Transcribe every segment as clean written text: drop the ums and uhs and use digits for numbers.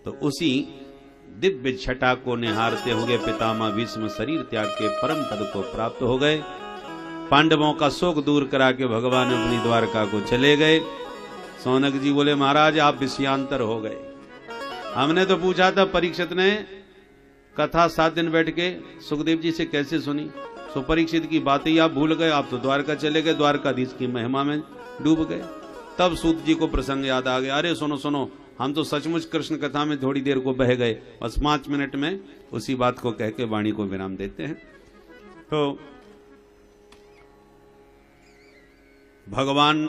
तो उसी दिव्य छटा को निहारते हुए पितामह भीष्म शरीर त्याग के परम पद को प्राप्त हो गए। पांडवों का शोक दूर करा के भगवान अपनी द्वारका को चले गए। सौनक जी बोले महाराज आप विषयांतर हो गए। हमने तो पूछा था, परीक्षित ने कथा 7 दिन बैठ के सुखदेव जी से कैसे सुनी, सो परीक्षित की बातें आप भूल गए, आप तो द्वारका चले गए, द्वारकाधीश की महिमा में डूब गए। तब सूत जी को प्रसंग याद आ गया, अरे सुनो सुनो, हम तो सचमुच कृष्ण कथा में थोड़ी देर को बह गए, बस 5 मिनट में उसी बात को कह के वाणी को विराम देते हैं। तो भगवान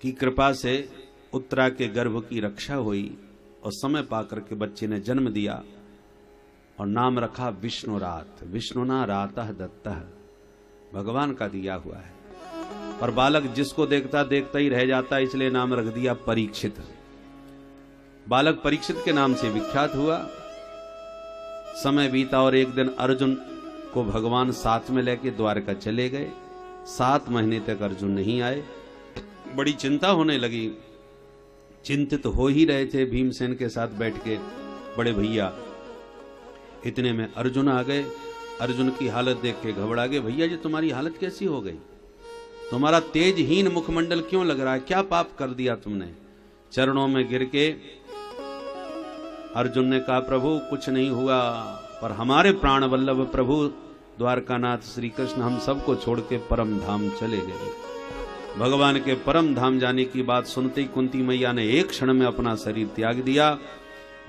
की कृपा से उत्तरा के गर्भ की रक्षा हुई और समय पाकर के बच्चे ने जन्म दिया और नाम रखा विष्णुरात। विष्णुना रातः दत्तः, भगवान का दिया हुआ है। और बालक जिसको देखता देखता ही रह जाता, इसलिए नाम रख दिया परीक्षित। बालक परीक्षित के नाम से विख्यात हुआ। समय बीता और एक दिन अर्जुन को भगवान साथ में लेके द्वारका चले गए। 7 महीने तक अर्जुन नहीं आए। बड़ी चिंता होने लगी। चिंतित हो ही रहे थे भीमसेन के साथ बैठ के बड़े भैया। इतने में अर्जुन आ गए। अर्जुन की हालत देख के घबरा गए। भैया जी तुम्हारी हालत कैसी हो गई? तुम्हारा तेजहीन मुखमंडल क्यों लग रहा है? क्या पाप कर दिया तुमने? चरणों में गिर के अर्जुन ने कहा, प्रभु कुछ नहीं हुआ, पर हमारे प्राण वल्लभ प्रभु द्वारकानाथ श्री कृष्ण हम सबको छोड़ के परम धाम चले गए। भगवान के परम धाम जाने की बात सुनते ही कुंती मैया ने एक क्षण में अपना शरीर त्याग दिया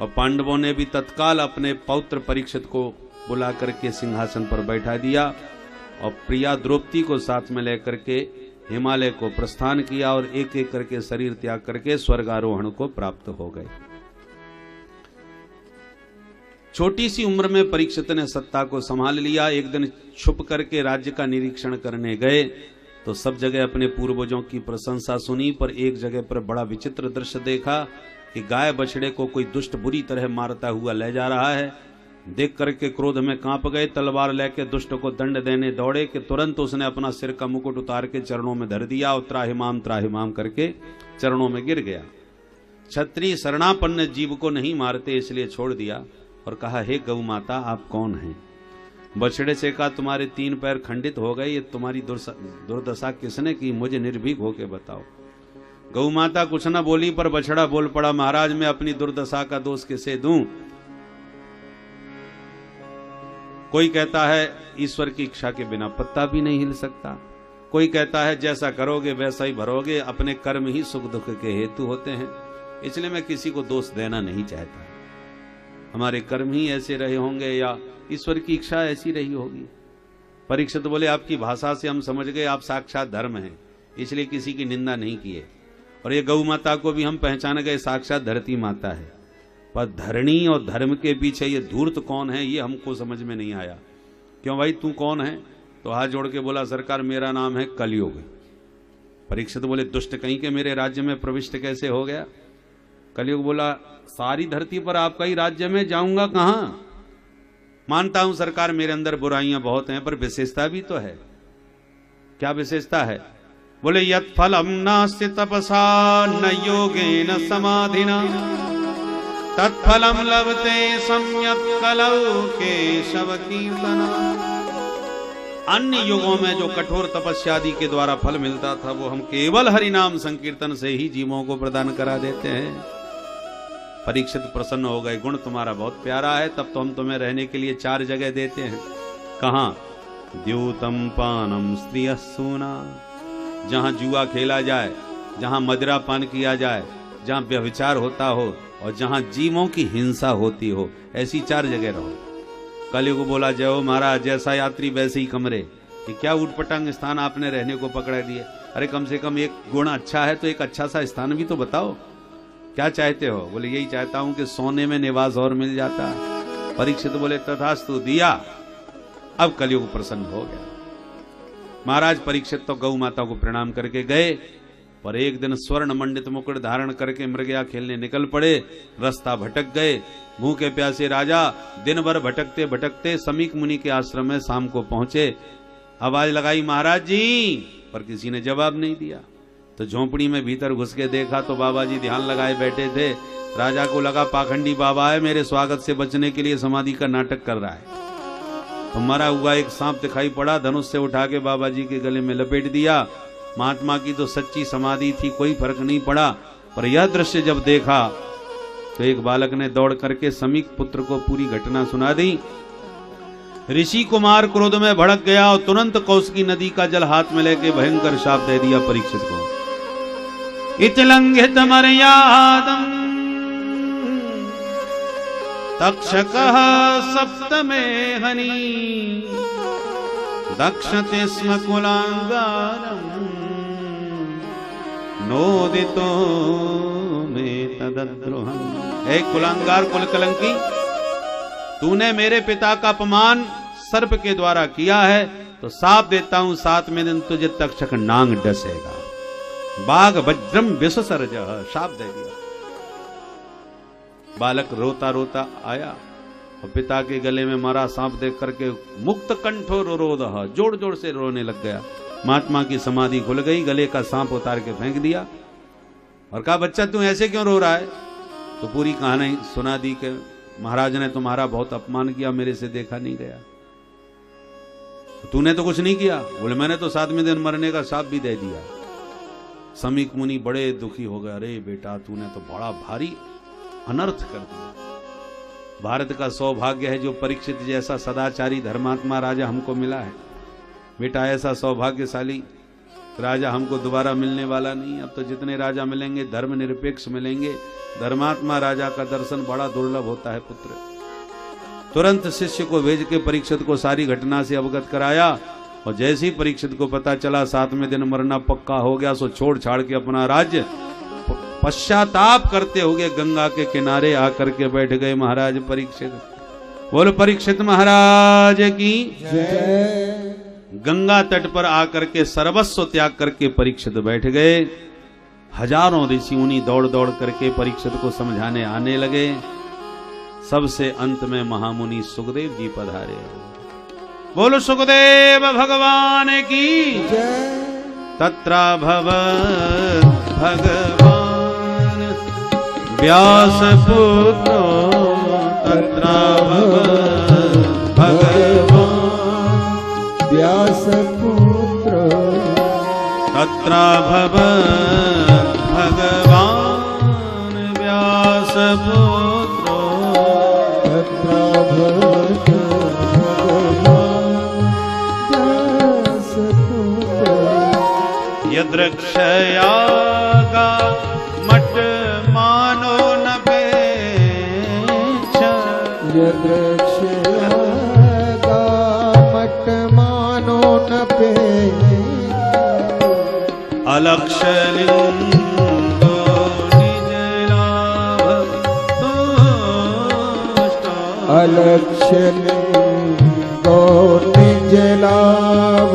और पांडवों ने भी तत्काल अपने पौत्र परीक्षित को बुला करके सिंहासन पर बैठा दिया और प्रिया द्रौपदी को साथ में लेकर के हिमालय को प्रस्थान किया और एक एक करके शरीर त्याग करके स्वर्गारोहण को प्राप्त हो गए। छोटी सी उम्र में परीक्षित ने सत्ता को संभाल लिया। एक दिन छुप करके राज्य का निरीक्षण करने गए तो सब जगह अपने पूर्वजों की प्रशंसा सुनी, पर एक जगह पर बड़ा विचित्र दृश्य देखा कि गाय बछड़े को कोई दुष्ट बुरी तरह मारता हुआ ले जा रहा है। देख करके क्रोध में कांप गए, तलवार लेके दुष्ट को दंड देने दौड़े कि तुरंत उसने अपना सिर का मुकुट उतार के चरणों में धर दिया और त्राहिमाम करके चरणों में गिर गया। क्षत्रिय शरणापन्न जीव को नहीं मारते, इसलिए छोड़ दिया और कहा, हे गौ माता आप कौन हैं? बछड़े से कहा, तुम्हारे 3 पैर खंडित हो गए, ये तुम्हारी दुर्दशा किसने की? मुझे निर्भीक होके बताओ। गौ माता कुछ न बोली, पर बछड़ा बोल पड़ा, महाराज मैं अपनी दुर्दशा का दोष किसे दूं? कोई कहता है ईश्वर की इच्छा के बिना पत्ता भी नहीं हिल सकता, कोई कहता है जैसा करोगे वैसा ही भरोगे, अपने कर्म ही सुख दुख के हेतु होते हैं, इसलिए मैं किसी को दोष देना नहीं चाहता। हमारे कर्म ही ऐसे रहे होंगे या ईश्वर की इच्छा ऐसी रही होगी। परीक्षित बोले, आपकी भाषा से हम समझ गए आप साक्षात धर्म हैं, इसलिए किसी की निंदा नहीं किए। और ये गौ माता को भी हम पहचान गए, साक्षात धरती माता है। पर धरणी और धर्म के पीछे ये धूर्त कौन है, ये हमको समझ में नहीं आया। क्यों भाई तू कौन है? तो हाथ जोड़ के बोला, सरकार मेरा नाम है कलयुग। परीक्षित बोले, दुष्ट कहीं के मेरे राज्य में प्रविष्ट कैसे हो गया? कलयुग बोला, सारी धरती पर आपका ही राज्य में जाऊंगा कहां? मानता हूं सरकार मेरे अंदर बुराइयां बहुत हैं, पर विशेषता भी तो है। क्या विशेषता है? बोले, यत् फलम नास्ति तपसा न योगेन समाधिना तत्फलम लभते सम्यक कलौ केशव कीर्तना। अन्य युगों में जो कठोर तपस्या आदि के द्वारा फल मिलता था, वो हम केवल हरि नाम संकीर्तन से ही जीवों को प्रदान करा देते हैं। परीक्षित प्रसन्न हो गए, गुण तुम्हारा बहुत प्यारा है, तब तो हम तुम्हें रहने के लिए 4 जगह देते हैं। कहां? द्यूतम पानम स्त्रिय सूना, जहां जुआ खेला जाए, जहां मदिरा पान किया जाए, जहां व्यभिचार होता हो और जहां जीवों की हिंसा होती हो, ऐसी 4 जगह रहो। कलयुग बोला, जय हो महाराज, जैसा यात्री वैसे ही कमरे। कि क्या उटपटांग स्थान आपने रहने को पकड़ा दिए? अरे कम से कम एक गुण अच्छा है तो एक अच्छा सा स्थान भी तो बताओ। क्या चाहते हो? बोले, यही चाहता हूं कि सोने में निवास और मिल जाता। परीक्षित बोले, तथास्तु, दिया। अब कलयुग प्रसन्न हो गया। महाराज परीक्षित तो गौ माता को प्रणाम करके गए, पर एक दिन स्वर्ण मंडित मुकुट धारण करके मृगया खेलने निकल पड़े। रास्ता भटक गए। भूखे प्यासे राजा दिन भर भटकते भटकते समीक मुनि के आश्रम में शाम को पहुंचे। आवाज लगाई, महाराज जी, पर किसी ने जवाब नहीं दिया। तो झोंपड़ी में भीतर घुस के देखा तो बाबा जी ध्यान लगाए बैठे थे। राजा को लगा पाखंडी बाबा है, मेरे स्वागत से बचने के लिए समाधि का नाटक कर रहा है। तो मरा हुआ एक सांप दिखाई पड़ा, धनुष से उठा के बाबा जी के गले में लपेट दिया। महात्मा की तो सच्ची समाधि थी, कोई फर्क नहीं पड़ा। पर यह दृश्य जब देखा तो एक बालक ने दौड़ करके समीक पुत्र को पूरी घटना सुना दी। ऋषि कुमार क्रोध में भड़क गया और तुरंत कौशिकी नदी का जल हाथ में लेके भयंकर शाप दे दिया परीक्षित को। इतलंघित मर्यादम तक्षकः सप्तमे हनि दक्षते स्म कुलांगारम नोदितो में तद्द्रोहम्। हे कुलांगार कुलकलंकी, तूने मेरे पिता का अपमान सर्प के द्वारा किया है, तो साफ देता हूं 7वें दिन तुझे तक्षक नांग डसेगा। बाघ वज्रम विससर्जः, शाप दे दिया। बालक रोता रोता आया और पिता के गले में मरा सांप देख करके मुक्त कंठो रोरोदः, जोर जोर से रोने लग गया। महात्मा की समाधि खुल गई, गले का सांप उतार के फेंक दिया और कहा, बच्चा तू ऐसे क्यों रो रहा है? तो पूरी कहानी सुना दी कि महाराज ने तुम्हारा बहुत अपमान किया, मेरे से देखा नहीं गया। तो तूने तो कुछ नहीं किया। बोले, मैंने तो 7वें दिन मरने का शाप भी दे दिया। समीक मुनि बड़े दुखी हो गए। अरे बेटा, तूने तो बड़ा भारी अनर्थ कर दिया। भारत का सौभाग्य है जो परीक्षित जैसा सदाचारी धर्मात्मा राजा हमको मिला है। बेटा, ऐसा सौभाग्यशाली राजा हमको दोबारा मिलने वाला नहीं। अब तो जितने राजा मिलेंगे धर्मनिरपेक्ष मिलेंगे। धर्मात्मा राजा का दर्शन बड़ा दुर्लभ होता है पुत्र। तुरंत शिष्य को भेज के परीक्षित को सारी घटना से अवगत कराया और जैसे ही परीक्षित को पता चला 7वें दिन मरना पक्का हो गया, सो छोड़ छाड़ के अपना राज्य पश्चाताप करते हुए गंगा के किनारे आकर के बैठ गए महाराज परीक्षित। बोलो परीक्षित महाराज की जय। गंगा तट पर आकर के सर्वस्व त्याग करके परीक्षित बैठ गए। हजारों ऋषि मुनि दौड़ दौड़ करके परीक्षित को समझाने आने लगे। सबसे अंत में महामुनि सुखदेव जी पधारे। बोलो सुखदेव भगवान की जय। तत्रा भगवान व्यास पुत्रो तत्रा भगवान व्यास पुत्रो तत्रा भगवान व्यास पुत्रो तत्रा व्यास पुत्रो यद्रक्षयागा मठ मानो न पेक्षा यद्रक्षयागा मठ मानो न पेक्षा अलक्षलिंगो निज लाभ तुष्टो अलक्षलिंगो निज लाभ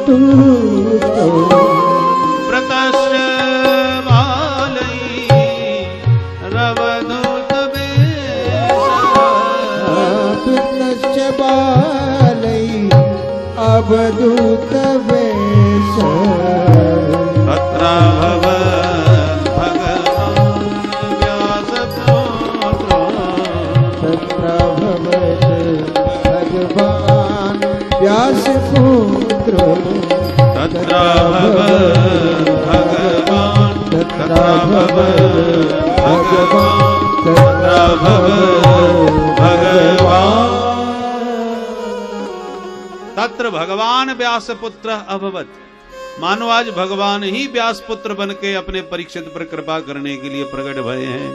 तुष्टो व्रतश्च बालैः रवधूत व्रतश्च बालैः अवधूत वेश तत्रा भगवान व्यास पुत्रो तत्रा भगवान व्यास पुत्रो तत्रा भगवान तत्रा भगवान तत्रा भगवान तत्र भगवान व्यास पुत्र अभवत। मानो आज भगवान ही व्यास पुत्र बन के अपने परीक्षित पर कृपा करने के लिए प्रकट भये हैं।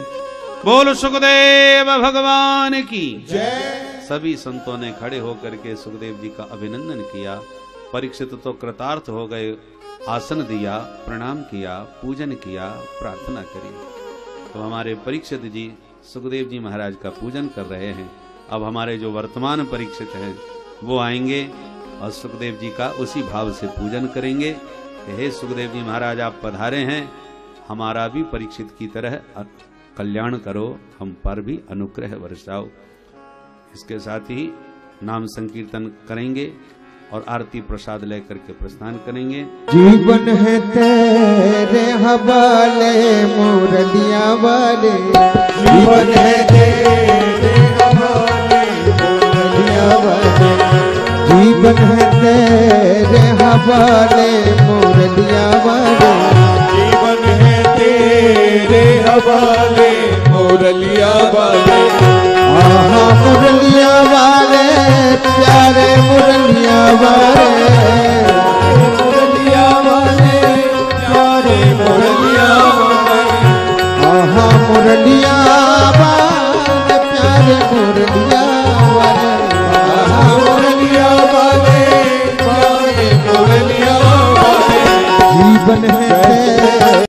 बोल सुखदेव भगवान की जय। सभी संतों ने खड़े होकर के सुखदेव जी का अभिनंदन किया। परीक्षित तो कृतार्थ हो गए, आसन दिया, प्रणाम किया, पूजन किया, प्रार्थना करी। तो हमारे परीक्षित जी सुखदेव जी महाराज का पूजन कर रहे हैं। अब हमारे जो वर्तमान परीक्षित हैं वो आएंगे और सुखदेव जी का उसी भाव से पूजन करेंगे। हे सुखदेव जी महाराज, आप पधारे हैं, हमारा भी परीक्षित की तरह कल्याण करो, हम पर भी अनुग्रह वर्षाओ। इसके साथ ही नाम संकीर्तन करेंगे और आरती प्रसाद लेकर के प्रस्थान करेंगे। जीवन है तेरे हवाले मुरलिया वाले, जीवन है तेरे हवाले मुरलिया वाले, जीवन है तेरे हवाले मुरलिया वाले, जीवन है तेरे हवाले मुरलिया वाले। आहा मुरलिया वाले प्यारे मुरलिया वाले, मुरलिया वाले प्यारे मुरलिया वाले, आहा मुरलिया वाले प्यारे मुरलिया वाले, आहा मुरलिया वाले प्यारे मुरलिया वाले, जीवन है